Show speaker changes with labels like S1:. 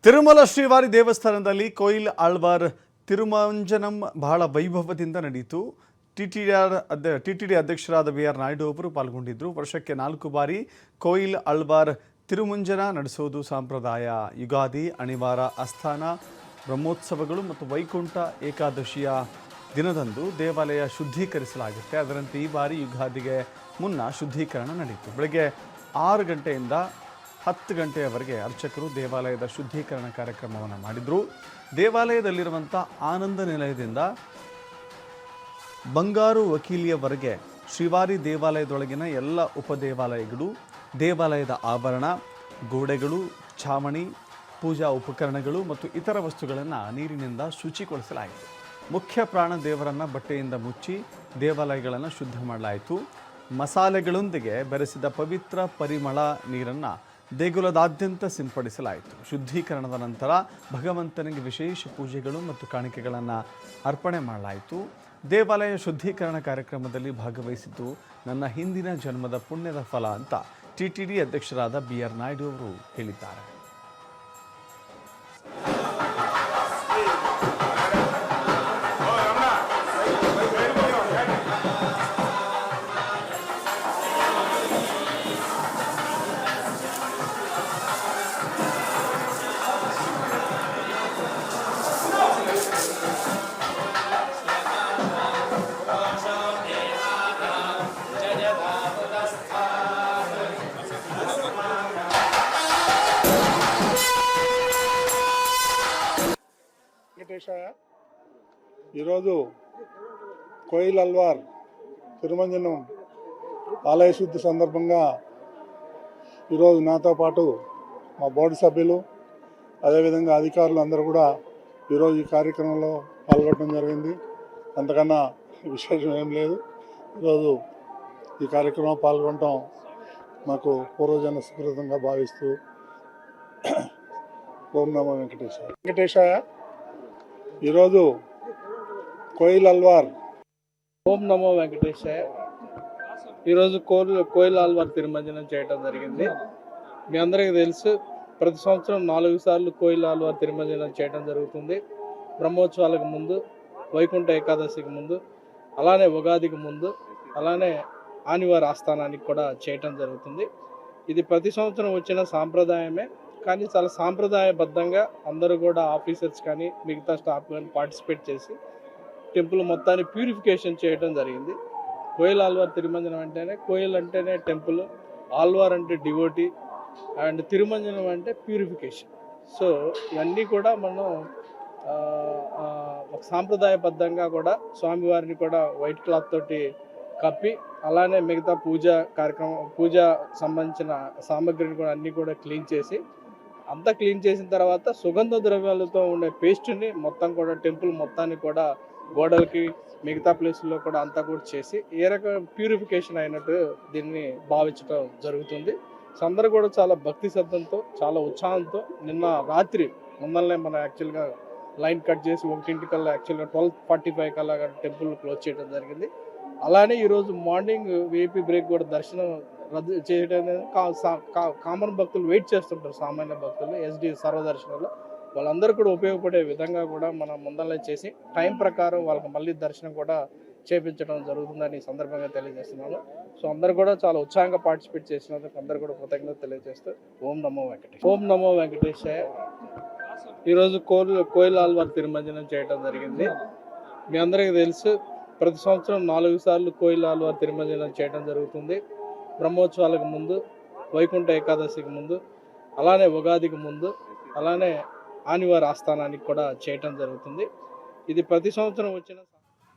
S1: ತಿರುಮಲ ಶ್ರೀವಾರಿ ದೇವಸ್ಥಾನದಲ್ಲಿ ಕೊಯಿಲ್ ಆಳ್ವಾರ್ ತಿರುಮಂಜನಂ ಬಹಳ ವೈಭವದಿಂದ ನಡೆಯಿತು. ಟಿಟಿಡಿ ಅಧ್ಯಕ್ಷರಾದ ವಿ.ಆರ್. ನಾಯ್ಡು ಅವರು ಪಾಲ್ಗೊಂಡಿದ್ದರು. ವರ್ಷಕ್ಕೆ 4 ಬಾರಿ ಕೊಯಿಲ್ ಆಳ್ವಾರ್ ತಿರುಮಂಜನ ನಡೆಸುವುದು ಸಂಪ್ರದಾಯ. ಯುಗಾದಿ, ಅಣಿವಾರ ಆಸ್ಥಾನ, ಬ್ರಹ್ಮೋತ್ಸವಗಳು ಮತ್ತು ವೈಕುಂಠ ಏಕಾದಶಿಯ ದಿನದಂದು ದೇವಾಲಯ ಶುದ್ಧೀಕರಿಸಲಾಗುತ್ತೆ. ಅದರಂತೆ ಈ ಬಾರಿ ಯುಗಾದಿಗೆ ಮುನ್ನ ಶುದ್ಧೀಕರಣ ನಡೆಯಿತು. ಬೆಳಗ್ಗೆ 6 ಗಂಟೆಯಿಂದ 10 ಗಂಟೆಯವರೆಗೆ ಅರ್ಚಕರು ದೇವಾಲಯದ ಶುದ್ಧೀಕರಣ ಕಾರ್ಯಕ್ರಮವನ್ನು ಮಾಡಿದರು. ದೇವಾಲಯದಲ್ಲಿರುವಂಥ ಆನಂದ ನಿಲಯದಿಂದ ಬಂಗಾರು ವಕೀಲಿಯವರೆಗೆ ಶ್ರೀವಾರಿ ದೇವಾಲಯದೊಳಗಿನ ಎಲ್ಲ ಉಪದೇವಾಲಯಗಳು, ದೇವಾಲಯದ ಆಭರಣ, ಗೋಡೆಗಳು, ಛಾವಣಿ, ಪೂಜಾ ಉಪಕರಣಗಳು ಮತ್ತು ಇತರ ವಸ್ತುಗಳನ್ನು ನೀರಿನಿಂದ ಶುಚಿಗೊಳಿಸಲಾಯಿತು. ಮುಖ್ಯ ಪ್ರಾಣ ದೇವರನ್ನು ಬಟ್ಟೆಯಿಂದ ಮುಚ್ಚಿ ದೇವಾಲಯಗಳನ್ನು ಶುದ್ಧ ಮಾಡಲಾಯಿತು. ಮಸಾಲೆಗಳೊಂದಿಗೆ ಬೆರೆಸಿದ ಪವಿತ್ರ ಪರಿಮಳ ನೀರನ್ನು ದೇಗುಲದಾದ್ಯಂತ ಸಿಂಪಡಿಸಲಾಯಿತು. ಶುದ್ಧೀಕರಣದ ನಂತರ ಭಗವಂತನಿಗೆ ವಿಶೇಷ ಪೂಜೆಗಳು ಮತ್ತು ಕಾಣಿಕೆಗಳನ್ನು ಅರ್ಪಣೆ ಮಾಡಲಾಯಿತು. ದೇವಾಲಯ ಶುದ್ಧೀಕರಣ ಕಾರ್ಯಕ್ರಮದಲ್ಲಿ ಭಾಗವಹಿಸಿದ್ದು ನನ್ನ ಹಿಂದಿನ ಜನ್ಮದ ಪುಣ್ಯದ ಫಲ ಅಂತ ಟಿಟಿಡಿ ಅಧ್ಯಕ್ಷರಾದ ವಿ.ಆರ್. ನಾಯ್ಡು ಅವರು ಹೇಳಿದ್ದಾರೆ.
S2: ఈరోజు కోయిల్ ఆళ్వార్ తిరుమంజనం ఆలయ శుద్ధి సందర్భంగా ఈరోజు నాతో పాటు మా బోర్డు సభ్యులు, అదేవిధంగా అధికారులు అందరూ కూడా ఈరోజు ఈ కార్యక్రమంలో పాల్గొనడం జరిగింది. అంతకన్నా విశేషం ఏం లేదు. ఈరోజు ఈ కార్యక్రమంలో పాల్గొనడం మాకు పూర్వజన్మ సుకృతంగా భావిస్తూ ఓం నమో వెంకటేశాయ. ఈరోజు కోయిల్ ఆళ్వార్
S3: ఓం నమో వెంకటేశాయ. ఈరోజు కోయిల్ ఆళ్వార్ తిరుమంజనం చేయడం జరిగింది. మీ అందరికీ తెలుసు, ప్రతి సంవత్సరం 4 సార్లు కోయిల్ ఆళ్వార్ తిరుమంజనం చేయడం జరుగుతుంది. బ్రహ్మోత్సవాలకు ముందు, వైకుంఠ ఏకాదశికి ముందు, అలానే ఉగాదికి ముందు, అలానే ఆనివార ఆస్థానానికి కూడా చేయటం జరుగుతుంది. ఇది ప్రతి సంవత్సరం వచ్చిన సాంప్రదాయమే. కానీ చాలా సాంప్రదాయబద్ధంగా అందరూ కూడా ఆఫీసర్స్ కానీ మిగతా స్టాఫ్ కానీ పార్టిసిపేట్ చేసి టెంపుల్ మొత్తాన్ని ప్యూరిఫికేషన్ చేయడం జరిగింది. కోయిల్ ఆళ్వార్ తిరుమంజనం అంటేనే, కోయిల్ అంటేనే టెంపుల్, ఆళ్వార్ అంటే డివోటీ, అండ్ తిరుమంజనం అంటే ప్యూరిఫికేషన్. సో ఇవన్నీ కూడా మనం ఒక సాంప్రదాయబద్ధంగా కూడా స్వామివారిని కూడా వైట్ క్లాత్ తోటి కప్పి, అలానే మిగతా పూజ సంబంధించిన సామగ్రిని కూడా అన్నీ కూడా క్లీన్ చేసి, అంతా క్లీన్ చేసిన తర్వాత సుగంధ ద్రవ్యాలతో ఉండే పేస్ట్ని మొత్తం కూడా టెంపుల్ మొత్తాన్ని కూడా గోడలకి మిగతా ప్లేసుల్లో కూడా అంతా కూడా చేసి ఏ రకమైన ప్యూరిఫికేషన్ అయినట్టు దీన్ని భావించడం జరుగుతుంది. సో అందరూ కూడా చాలా భక్తి శ్రద్ధలతో, చాలా ఉత్సాహంతో నిన్న రాత్రి ముందరనే మనం యాక్చువల్గా లైన్ కట్ చేసి 1 కల్లా యాక్చువల్గా 12:45 కల్లా టెంపుల్ క్లోజ్ చేయడం జరిగింది. అలానే ఈరోజు మార్నింగ్ వీఐపీ బ్రేక్ కూడా దర్శనం రద్దు చేయడం కామన్ భక్తులు వెయిట్ చేస్తుంటారు. సామాన్య భక్తులు ఎస్డి సర్వదర్శనంలో వాళ్ళందరూ కూడా ఉపయోగపడే విధంగా కూడా మనం ముందరనే చేసి టైం ప్రకారం వాళ్ళకి మళ్ళీ దర్శనం కూడా చేపించడం జరుగుతుందని ఈ సందర్భంగా తెలియజేస్తున్నాను. సో అందరూ కూడా చాలా ఉత్సాహంగా పార్టిసిపేట్ చేసినందుకు అందరూ కూడా కృతజ్ఞత తెలియజేస్తూ ఓం నమో వెంకటేశాయ. ఈరోజు కోయిల్ ఆళ్వార్ తిరుమంజనం చేయడం జరిగింది. మీ అందరికీ తెలుసు, ప్రతి సంవత్సరం 4 సార్లు కోయిల్ ఆళ్వార్ తిరుమంజనం చేయడం జరుగుతుంది. బ్రహ్మోత్సవాలకు ముందు, వైకుంఠ ఏకాదశికి ముందు, అలానే ఉగాదికి ముందు, అలానే ఆనివార ఆస్థానానికి కూడా చేయటం జరుగుతుంది. ఇది ప్రతి సంవత్సరం వచ్చిన